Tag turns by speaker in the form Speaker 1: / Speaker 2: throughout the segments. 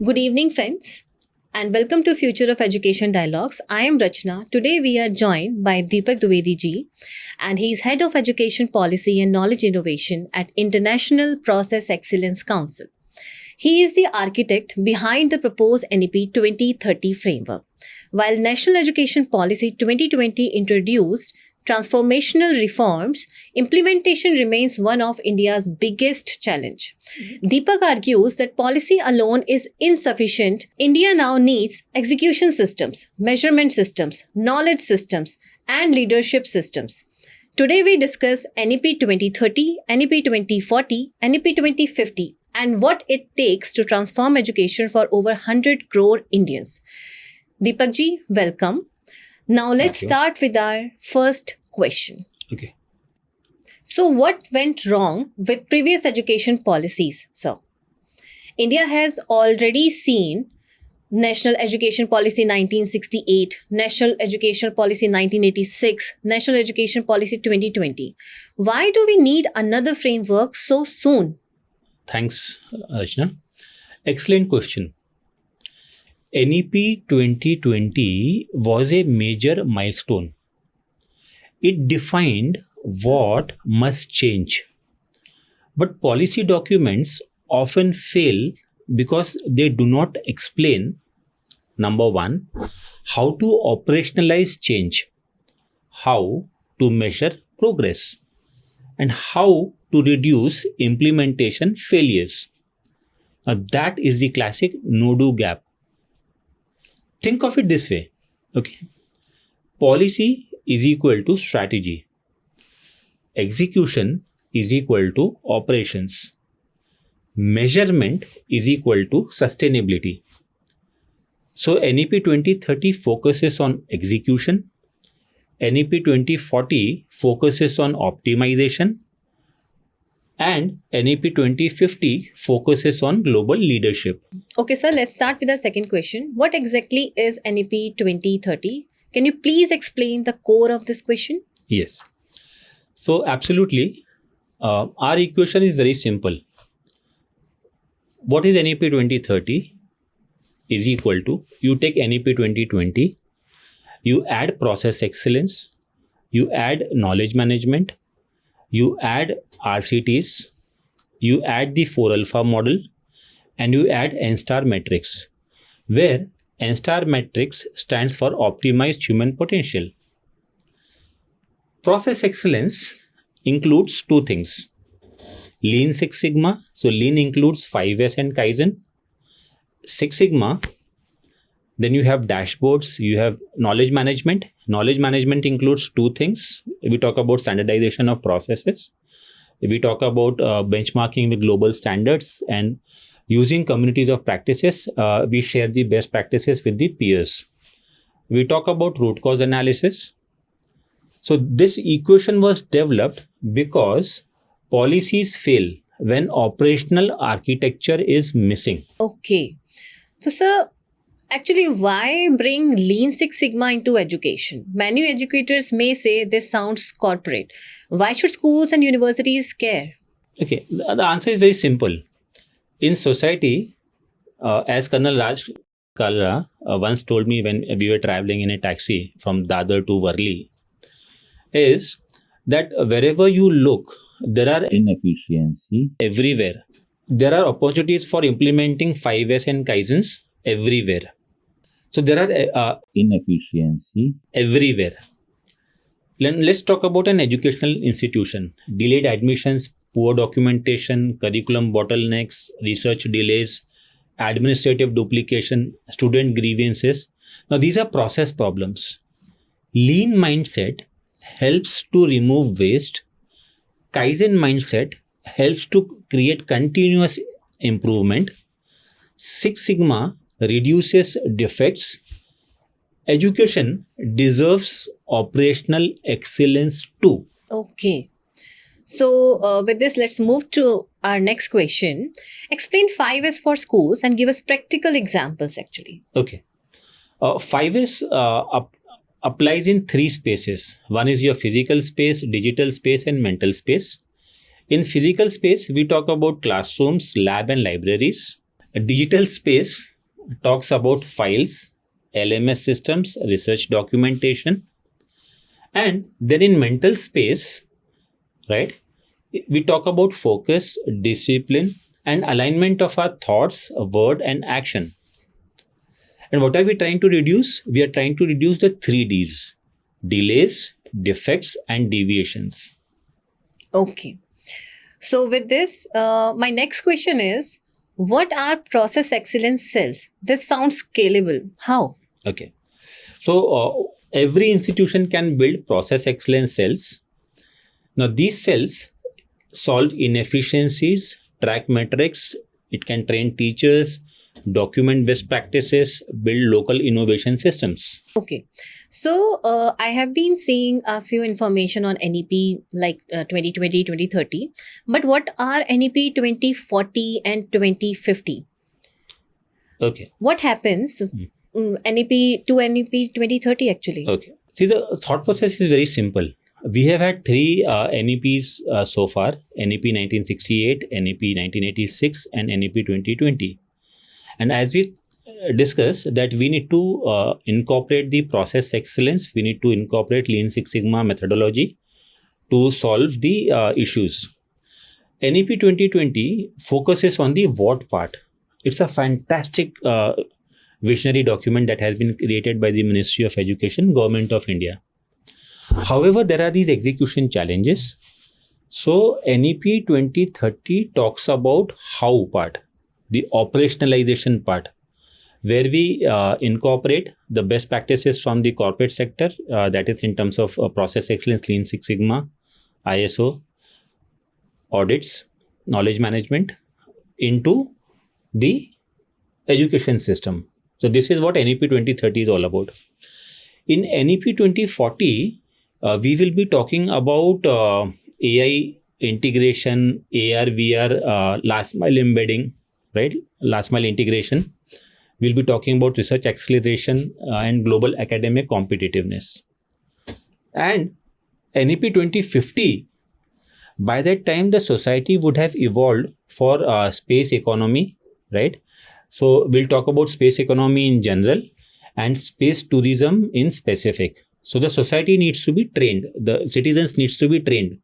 Speaker 1: Good evening, friends, and welcome to Future of Education Dialogues. I am Rachana. Today we are joined by Deepak Dwivedi ji, and he is Head of Education Policy and Knowledge Innovation at International Process Excellence Council. He is the architect behind the proposed NEP 2030 framework. While National Education Policy 2020 introduced transformational reforms, implementation remains one of India's biggest challenge. Deepak argues that policy alone is insufficient. India now needs execution systems, measurement systems, knowledge systems, and leadership systems. Today we discuss NEP 2030, NEP 2040, NEP 2050, and what it takes to transform education for over 100 crore Indians. Deepak ji, welcome. Now let's start with our first question.
Speaker 2: Okay.
Speaker 1: So what went wrong with previous education policies, sir? India has already seen National Education Policy 1968, National Education Policy 1986, National Education Policy 2020. Why do we need another framework so soon?
Speaker 2: Thanks, Rachana. Excellent question. NEP 2020 was a major milestone. It defined what must change. But policy documents often fail because they do not explain, number one, how to operationalize change, how to measure progress, and how to reduce implementation failures. That is the classic no-do gap. Think of it this way, okay? Policy is equal to strategy. Execution is equal to operations. Measurement is equal to sustainability. So NEP 2030 focuses on execution. NEP 2040 focuses on optimization. And NEP 2050 focuses on global leadership.
Speaker 1: Okay, sir, let's start with the second question. What exactly is NEP 2030? Can you please explain the core of this question?
Speaker 2: Yes. So, absolutely. Our equation is very simple. What is NEP 2030? Is equal to, you take NEP 2020, you add process excellence, you add knowledge management, you add RCTs, you add the 4 alpha model, and you add N-star metrics, where N-star metrics stands for optimized human potential. Process excellence includes two things. Lean Six Sigma, so Lean includes 5S and Kaizen. Six Sigma, then you have dashboards, you have knowledge management. Knowledge management includes two things. We talk about standardization of processes. We talk about benchmarking with global standards and using communities of practices. We share the best practices with the peers. We talk about root cause analysis. So this equation was developed because policies fail when operational architecture is missing.
Speaker 1: Okay. So, sir, actually, why bring Lean Six Sigma into education? Many educators may say this sounds corporate. Why should schools and universities care?
Speaker 2: Okay, the answer is very simple. In society, as Colonel Raj Kalra once told me when we were traveling in a taxi from Dadar to Worli, is that wherever you look, there are
Speaker 3: inefficiency
Speaker 2: everywhere. There are opportunities for implementing 5S and Kaizens everywhere. So there are
Speaker 3: inefficiency
Speaker 2: everywhere. Let's talk about an educational institution. Delayed admissions, poor documentation, curriculum bottlenecks, research delays, administrative duplication, student grievances. Now these are process problems. Lean mindset helps to remove waste. Kaizen mindset helps to create continuous improvement. Six Sigma reduces defects. Education deserves operational excellence too.
Speaker 1: Okay. So, with this, let's move to our next question. Explain 5S for schools and give us practical examples actually.
Speaker 2: Okay. 5S applies in three spaces. One is your physical space, digital space, and mental space. In physical space, we talk about classrooms, lab, and libraries. A digital space talks about files, LMS systems, research documentation. And then in mental space, right, we talk about focus, discipline, and alignment of our thoughts, word, and action. And what are we trying to reduce? We are trying to reduce the 3 Ds: delays, defects, and deviations.
Speaker 1: Okay. So, with this, my next question is, what are process excellence cells? This sounds scalable. How?
Speaker 2: Okay. So, every institution can build process excellence cells. Now, these cells solve inefficiencies, track metrics, it can train teachers, document best practices, build local innovation systems.
Speaker 1: Okay. So, I have been seeing a few information on NEP like 2020, 2030. But what are NEP 2040 and 2050?
Speaker 2: Okay.
Speaker 1: What happens NEP to NEP 2030 actually?
Speaker 2: Okay. See, the thought process is very simple. We have had 3 NEPs so far: NEP 1968, NEP 1986, and NEP 2020. And as we discussed, that we need to incorporate the process excellence, we need to incorporate Lean Six Sigma methodology to solve the issues. NEP 2020 focuses on the what part. It's a fantastic visionary document that has been created by the Ministry of Education, Government of India. However, there are these execution challenges. So, NEP 2030 talks about how part, the operationalization part, where we incorporate the best practices from the corporate sector, that is in terms of process excellence, Lean Six Sigma, ISO, audits, knowledge management, into the education system. So, this is what NEP 2030 is all about. In NEP 2040, we will be talking about AI integration, AR, VR, last mile embedding, right? Last mile integration. We'll be talking about research acceleration and global academic competitiveness. And NEP 2050, by that time, the society would have evolved for space economy, right? So we'll talk about space economy in general and space tourism in specific. So the society needs to be trained, the citizens needs to be trained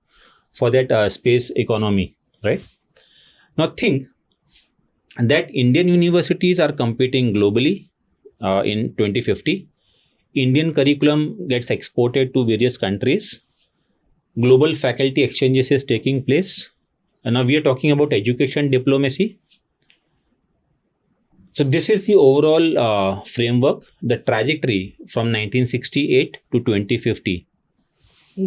Speaker 2: for that space economy, right? Now think that Indian universities are competing globally in 2050. Indian curriculum gets exported to various countries. Global faculty exchanges is taking place. And now we are talking about education diplomacy. So this is the overall framework, the trajectory from 1968 to 2050.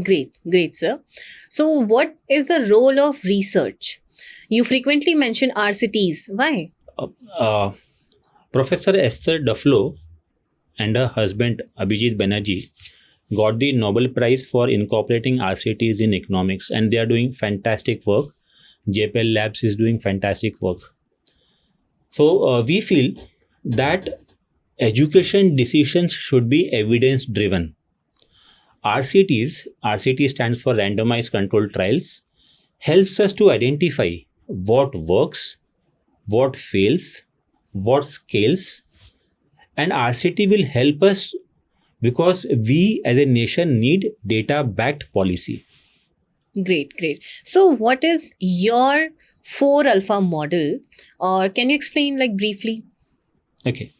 Speaker 1: Great, sir. So, what is the role of research? You frequently mention RCTs. Why?
Speaker 2: Professor Esther Duflo and her husband Abhijit Banerjee got the Nobel Prize for incorporating RCTs in economics, and they are doing fantastic work. JPL Labs is doing fantastic work. So we feel that education decisions should be evidence driven. RCT stands for randomized controlled trials, helps us to identify what works, what fails, what scales, and RCT will help us because we as a nation need data backed policy.
Speaker 1: Great. So, what is your 4 alpha model, or can you explain like briefly?
Speaker 2: Okay.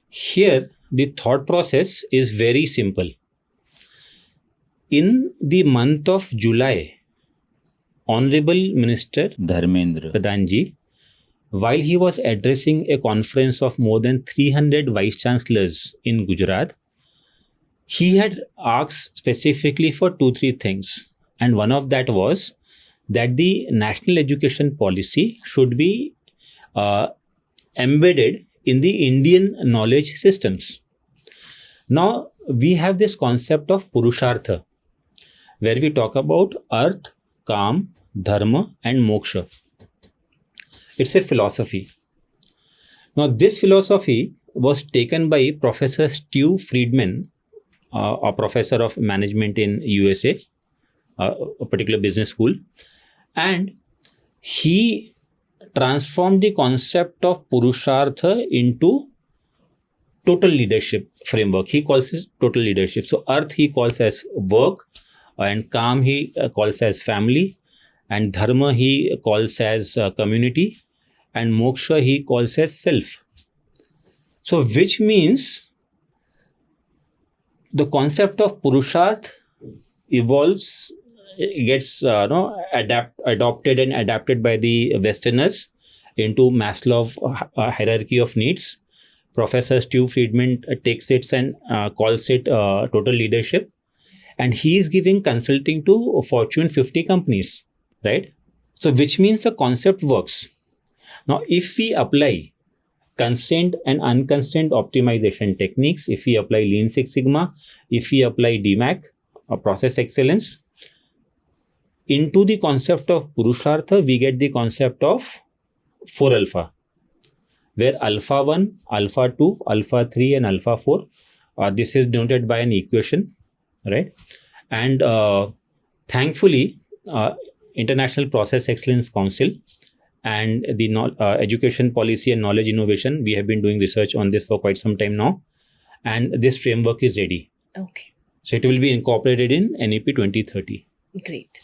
Speaker 2: Here, the thought process is very simple. In the month of July, Honorable Minister
Speaker 3: Dharmendra,
Speaker 2: Pradhanji, while he was addressing a conference of more than 300 vice chancellors in Gujarat, he had asked specifically for 2-3 things. And one of that was that the national education policy should be embedded in the Indian knowledge systems. Now, we have this concept of Purushartha, where we talk about Arth, Kam, Dharma, and Moksha. It's a philosophy. Now, this philosophy was taken by Professor Stu Friedman, a professor of management in USA, a particular business school, and he transformed the concept of Purushartha into total leadership framework. He calls it total leadership. So Earth he calls as work, and Kam he calls as family, and Dharma he calls as community, and Moksha he calls as self. So which means the concept of Purusharth evolves, gets adopted and adapted by the Westerners into Maslow's hierarchy of needs. Professor Stu Friedman takes it and calls it total leadership, and he is giving consulting to Fortune 50 companies, right? So which means the concept works. Now, if we apply constraint and unconstrained optimization techniques, if we apply Lean Six Sigma, if we apply DMAC or process excellence into the concept of Purushartha, we get the concept of 4 alpha, where alpha 1, alpha 2, alpha 3 and alpha 4, this is denoted by an equation, right? And thankfully, International Process Excellence Council and the Education Policy and Knowledge Innovation, we have been doing research on this for quite some time now, and this framework is ready.
Speaker 1: Okay.
Speaker 2: So it will be incorporated in NEP 2030.
Speaker 1: Great.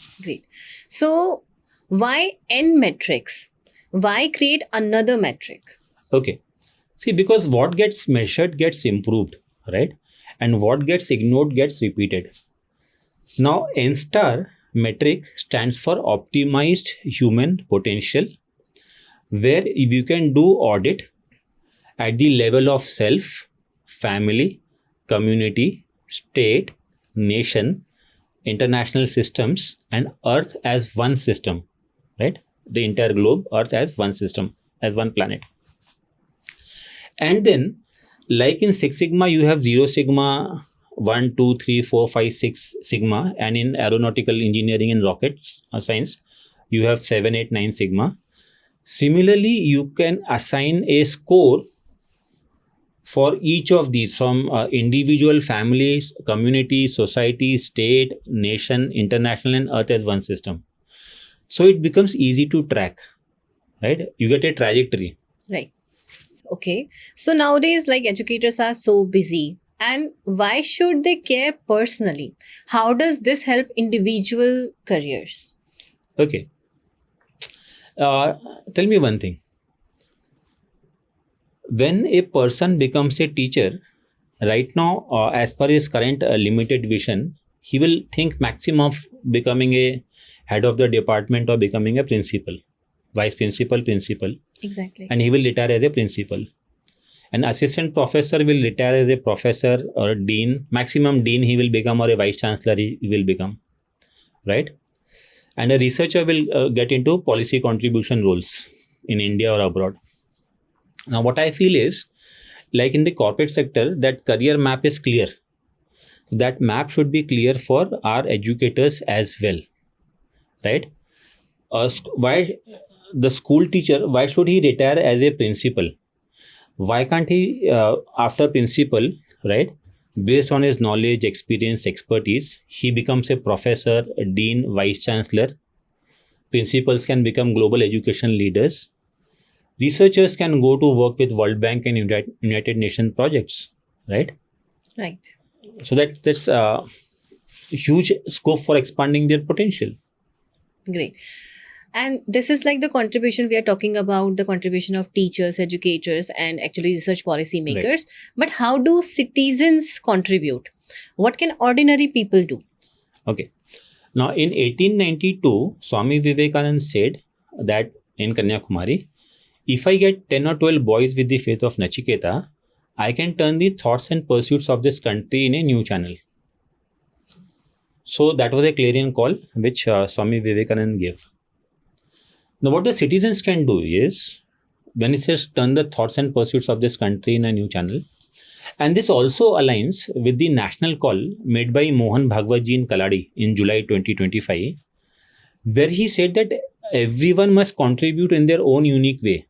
Speaker 1: So why N metrics? Why create another metric?
Speaker 2: Okay. See, because what gets measured gets improved, right? And what gets ignored gets repeated. Now, N star metric stands for optimized human potential, where you can do audit at the level of self, family, community, state, nation, international systems, and Earth as one system, right? The entire globe, Earth as one system, as one planet. And then, like in Six Sigma, you have 0 Sigma, 1, 2, 3, 4, 5, 6 Sigma, and in aeronautical engineering and rocket science, you have 7, 8, 9 Sigma. Similarly, you can assign a score for each of these from individual, families, community, society, state, nation, international, and Earth as one system. So it becomes easy to track, right? You get a trajectory.
Speaker 1: Right. Okay. So nowadays, like educators are so busy, and why should they care personally? How does this help individual careers?
Speaker 2: Okay. Tell me one thing. When a person becomes a teacher, right now, as per his current limited vision, he will think maximum of becoming a head of the department or becoming a principal, vice principal, principal.
Speaker 1: Exactly.
Speaker 2: And he will retire as a principal. An assistant professor will retire as a professor or a dean, maximum dean he will become, or a vice chancellor he will become, right? And a researcher will get into policy contribution roles in India or abroad. Now, what I feel is, like in the corporate sector, that career map is clear. That map should be clear for our educators as well, right? Why the school teacher, why should he retire as a principal? Why can't he, after principal, right, based on his knowledge, experience, expertise, he becomes a professor, a dean, vice chancellor. Principals can become global education leaders. Researchers can go to work with World Bank and United Nations projects, right?
Speaker 1: Right.
Speaker 2: So that's a huge scope for expanding their potential.
Speaker 1: Great. And this is like the contribution we are talking about, the contribution of teachers, educators, and actually research policy makers. Right. But how do citizens contribute? What can ordinary people do?
Speaker 2: Okay. Now, in 1892, Swami Vivekananda said that in Kanyakumari, if I get 10 or 12 boys with the faith of Nachiketa, I can turn the thoughts and pursuits of this country in a new channel. So that was a clarion call which Swami Vivekananda gave. Now, what the citizens can do is, when it says turn the thoughts and pursuits of this country in a new channel, and this also aligns with the national call made by Mohan Bhagwat ji in Kaladi in July 2025, where he said that everyone must contribute in their own unique way.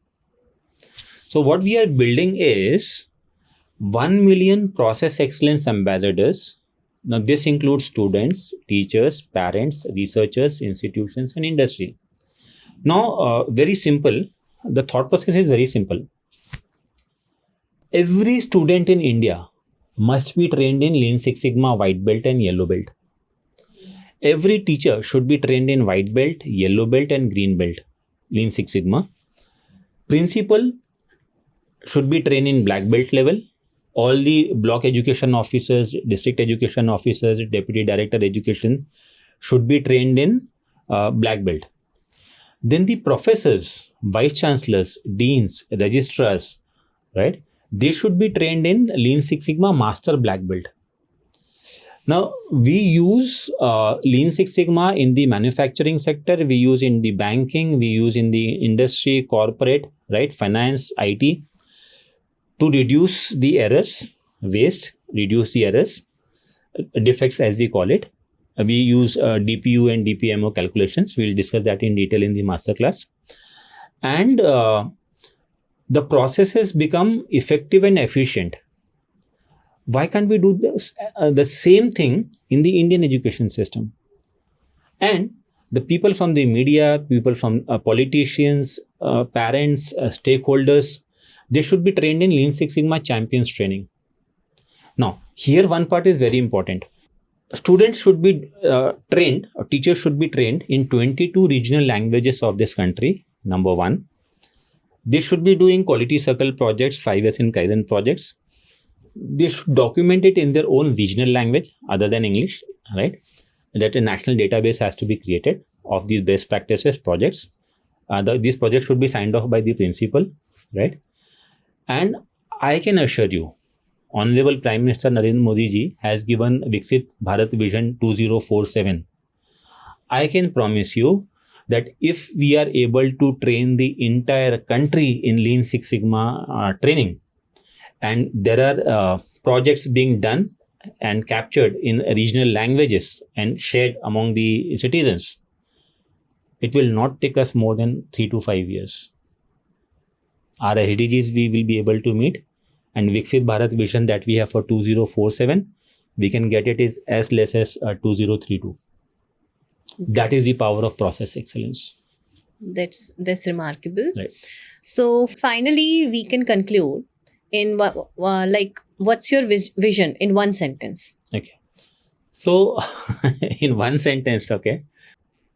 Speaker 2: So what we are building is 1 million process excellence ambassadors. Now this includes students, teachers, parents, researchers, institutions, and industry. Now, very simple, the thought process is very simple. Every student in India must be trained in Lean Six Sigma, white belt and yellow belt. Every teacher should be trained in white belt, yellow belt and green belt, Lean Six Sigma. Principal should be trained in black belt level. All the block education officers, district education officers, deputy director education should be trained in black belt. Then the professors, vice chancellors, deans, registrars, right? They should be trained in Lean Six Sigma Master Black Belt. Now, we use Lean Six Sigma in the manufacturing sector, we use in the banking, we use in the industry, corporate, right? Finance, IT, to reduce the errors, waste, reduce the errors, defects as we call it. We use DPU and DPMO calculations. We'll discuss that in detail in the masterclass. And the processes become effective and efficient. Why can't we do this, the same thing in the Indian education system? And the people from the media, people from politicians, parents, stakeholders, they should be trained in Lean Six Sigma Champions training. Now, here one part is very important. Students should be trained, or teachers should be trained in 22 regional languages of this country, number one. They should be doing quality circle projects, 5S in Kaizen projects. They should document it in their own regional language other than English, right? That a national database has to be created of these best practices projects. These projects should be signed off by the principal, right? And I can assure you, Honorable Prime Minister Narendra Modi ji has given Viksit Bharat Vision 2047. I can promise you that if we are able to train the entire country in Lean Six Sigma training, and there are projects being done and captured in regional languages and shared among the citizens, it will not take us more than 3 to 5 years. Our SDGs we will be able to meet, and Viksit Bharat Vision that we have for 2047, we can get it is as less as 2032. That is the power of process excellence.
Speaker 1: That's remarkable.
Speaker 2: Right.
Speaker 1: So finally, we can conclude in what's your vision in one sentence?
Speaker 2: Okay. So in one sentence, okay,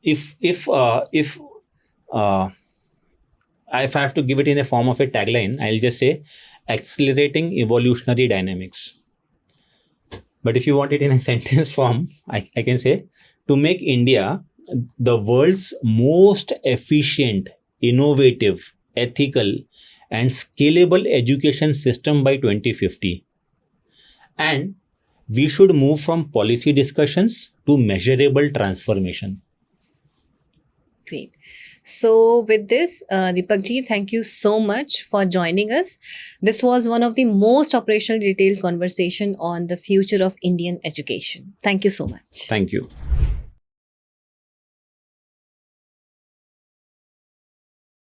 Speaker 2: if I have to give it in the form of a tagline, I'll just say accelerating evolutionary dynamics. But if you want it in a sentence form, I can say to make India the world's most efficient, innovative, ethical, and scalable education system by 2050. And we should move from policy discussions to measurable transformation.
Speaker 1: Great. So with this, Deepak ji, thank you so much for joining us. This was one of the most operational detailed conversation on the future of Indian education. Thank you so much.
Speaker 2: Thank you.